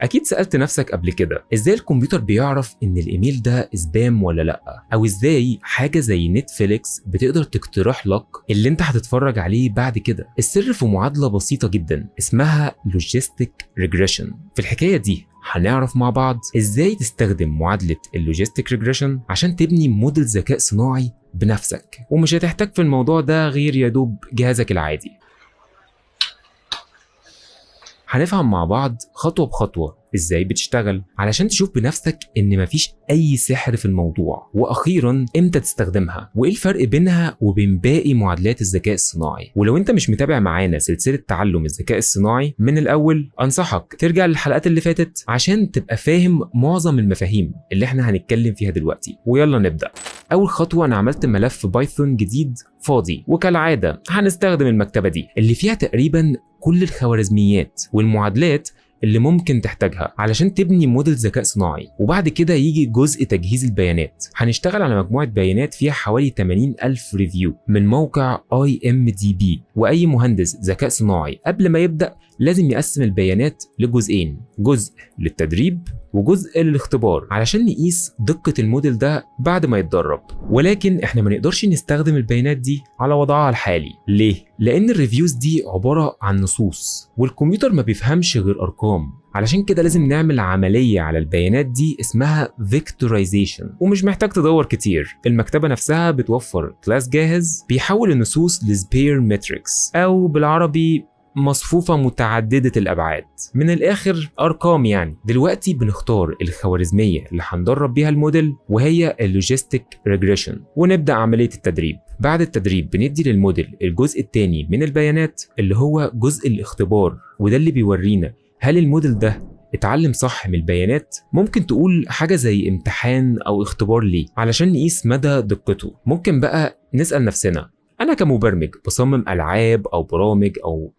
اكيد سألت نفسك قبل كده ازاي الكمبيوتر بيعرف ان الايميل ده سبام ولا لا، او ازاي حاجة زي نتفليكس بتقدر تقترح لك اللي انت هتتفرج عليه بعد كده. السر في معادلة بسيطة جدا اسمها لوجيستيك ريجريشن. في الحكاية دي هنعرف مع بعض ازاي تستخدم معادلة اللوجيستيك ريجريشن عشان تبني موديل ذكاء صناعي بنفسك، ومش هتحتاج في الموضوع ده غير يدوب جهازك العادي. هنفهم مع بعض خطوة بخطوة ازاي بتشتغل علشان تشوف بنفسك ان مفيش اي سحر في الموضوع، واخيرا امتى تستخدمها وايه الفرق بينها وبين باقي معادلات الذكاء الصناعي. ولو انت مش متابع معانا سلسلة تعلم الذكاء الصناعي من الاول، انصحك ترجع للحلقات اللي فاتت عشان تبقى فاهم معظم المفاهيم اللي احنا هنتكلم فيها دلوقتي. ويلا نبدأ. اول خطوة، انا عملت ملف بايثون جديد فاضي، وكالعادة هنستخدم المكتبة دي اللي فيها تقريبا كل الخوارزميات والمعادلات اللي ممكن تحتاجها علشان تبني موديل ذكاء صناعي. وبعد كده يجي جزء تجهيز البيانات. هنشتغل على مجموعة بيانات فيها حوالي 80,000 ريفيو من موقع IMDb. وأي مهندس ذكاء صناعي قبل ما يبدأ لازم يقسم البيانات لجزئين، جزء للتدريب وجزء للاختبار، علشان نقيس دقة الموديل ده بعد ما يتدرب. ولكن احنا ما نقدرش نستخدم البيانات دي على وضعها الحالي. ليه؟ لأن الريفيوز دي عبارة عن نصوص، والكمبيوتر ما بيفهمش غير أرقام. علشان كده لازم نعمل عملية على البيانات دي اسمها فيكتورايزيشن، ومش محتاج تدور كتير. المكتبة نفسها بتوفر كلاس جاهز بيحول النصوص لسبير ماتريكس، أو بالعربي مصفوفة متعددة الأبعاد. من الآخر أرقام يعني. دلوقتي بنختار الخوارزمية اللي هندرب بيها الموديل، وهي اللوجيستيك ريجريشن، ونبدأ عملية التدريب. بعد التدريب بندي للموديل الجزء الثاني من البيانات اللي هو جزء الاختبار، وده اللي بيورينا هل الموديل ده اتعلم صح من البيانات. ممكن تقول حاجة زي امتحان أو اختبار ليه علشان نقيس مدى دقته. ممكن بقى نسأل نفسنا، أنا كمبرمج بصمم ألعاب أو برامج أو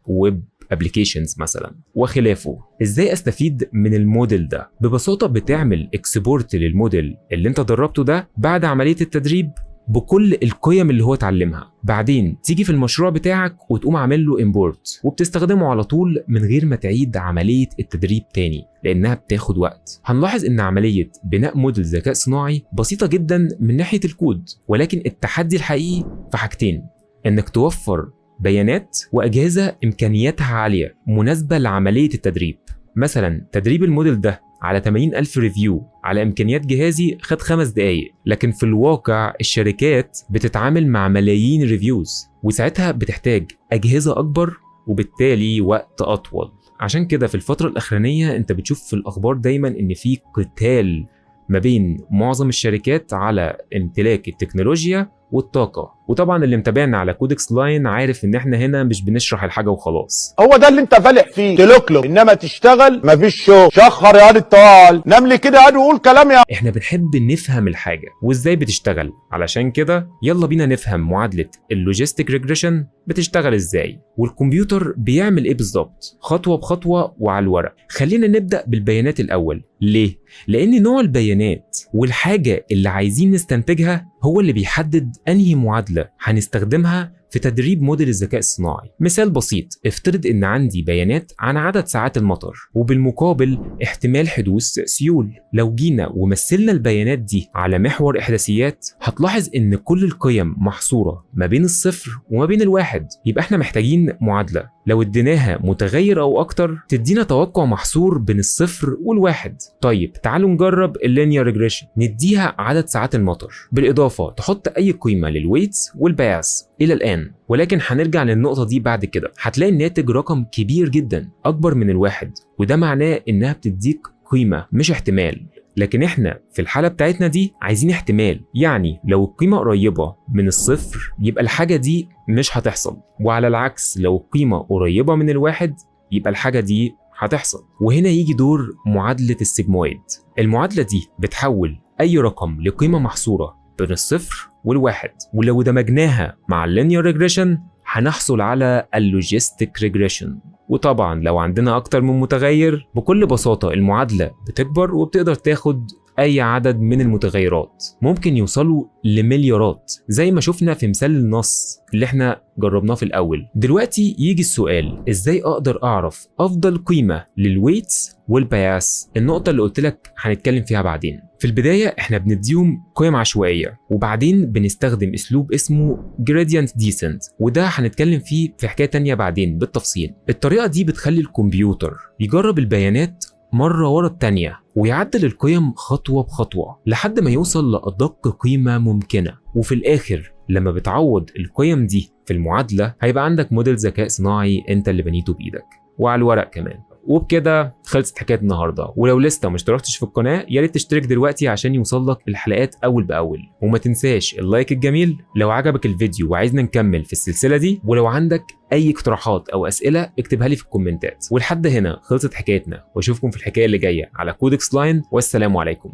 ويب ابليكيشنز مثلا وخلافه، ازاي استفيد من الموديل ده؟ ببساطه بتعمل اكسبورت للموديل اللي انت دربته ده بعد عمليه التدريب بكل القيم اللي هو اتعلمها. بعدين تيجي في المشروع بتاعك وتقوم عامل له امبورت، وبتستخدمه على طول من غير ما تعيد عمليه التدريب تاني، لانها بتاخد وقت. هنلاحظ ان عمليه بناء موديل ذكاء صناعي بسيطه جدا من ناحيه الكود، ولكن التحدي الحقيقي في حاجتين: انك توفر بيانات وأجهزة إمكانياتها عالية مناسبة لعملية التدريب. مثلا تدريب الموديل ده على 80,000 ريفيو على إمكانيات جهازي خد 5 دقايق، لكن في الواقع الشركات بتتعامل مع ملايين ريفيوز، وساعتها بتحتاج أجهزة أكبر وبالتالي وقت أطول. عشان كده في الفترة الأخرانية أنت بتشوف في الأخبار دايما إن في قتال ما بين معظم الشركات على امتلاك التكنولوجيا والطاقة. وطبعا اللي متابعنا على كودكس لاين عارف ان احنا هنا مش بنشرح الحاجة وخلاص. هو ده اللي انت فالح فيه، تلوكلو، انما تشتغل مفيش شغل. شخر يا واد الطوال، نملي كده يا واد وقول كلام يا. احنا بنحب نفهم الحاجة وازاي بتشتغل، علشان كده يلا بينا نفهم معادلة اللوجيستيك ريجريشن بتشتغل ازاي، والكمبيوتر بيعمل ايه بالظبط، خطوة بخطوة وعلى الورق. خلينا نبدأ بالبيانات الاول. ليه؟ لان نوع البيانات والحاجة اللي عايزين نستنتجها هو اللي بيحدد انهي معادلة هنستخدمها في تدريب موديل الذكاء الصناعي. مثال بسيط، افترض ان عندي بيانات عن عدد ساعات المطر وبالمقابل احتمال حدوث سيول. لو جينا ومثلنا البيانات دي على محور احداثيات، هتلاحظ ان كل القيم محصورة ما بين الصفر وما بين الواحد. يبقى احنا محتاجين معادلة لو اديناها متغير او اكتر تدينا توقع محصور بين الصفر والواحد. طيب تعالوا نجرب اللينير ريجريشن. نديها عدد ساعات المطر بالاضافة تحط اي قيمة للويتس والباس الى الان، ولكن هنرجع للنقطة دي بعد كده. هتلاقي الناتج رقم كبير جدا اكبر من الواحد، وده معناه انها بتديك قيمة مش احتمال. لكن احنا في الحالة بتاعتنا دي عايزين احتمال، يعني لو القيمة قريبة من الصفر يبقى الحاجة دي مش هتحصل، وعلى العكس لو القيمة قريبة من الواحد يبقى الحاجة دي هتحصل. وهنا يجي دور معادلة السيجمويد. المعادلة دي بتحول أي رقم لقيمة محصورة بين الصفر والواحد، ولو دمجناها مع اللينير ريجريشن هنحصل على اللوجيستيك ريجريشن. وطبعا لو عندنا أكتر من متغير بكل بساطة المعادلة بتكبر وبتقدر تاخد اي عدد من المتغيرات، ممكن يوصلوا لمليارات زي ما شفنا في مثال النص اللي احنا جربناه في الاول. دلوقتي يجي السؤال، ازاي اقدر اعرف افضل قيمه للويتس والبياس؟ النقطه اللي قلت لك هنتكلم فيها بعدين. في البدايه احنا بنديهم قيم عشوائيه، وبعدين بنستخدم اسلوب اسمه gradient descent، وده هنتكلم فيه في حكايه تانية بعدين بالتفصيل. الطريقه دي بتخلي الكمبيوتر يجرب البيانات مرة ورا التانية ويعدل القيم خطوة بخطوة لحد ما يوصل لأدق قيمة ممكنة. وفي الآخر لما بتعوض القيم دي في المعادلة هيبقى عندك موديل ذكاء صناعي انت اللي بنيته بإيدك وعلى الورق كمان. وبكده خلصت حكاية النهارده، ولو لسه ما اشتركتش في القناة يا ريت تشترك دلوقتي عشان يوصلك الحلقات أول بأول، وما تنساش اللايك الجميل لو عجبك الفيديو وعايزنا نكمل في السلسلة دي. ولو عندك أي اقتراحات أو أسئلة اكتبها لي في الكومنتات. ولحد هنا خلصت حكايتنا، واشوفكم في الحكاية اللي جاية على كودكس لاين، والسلام عليكم.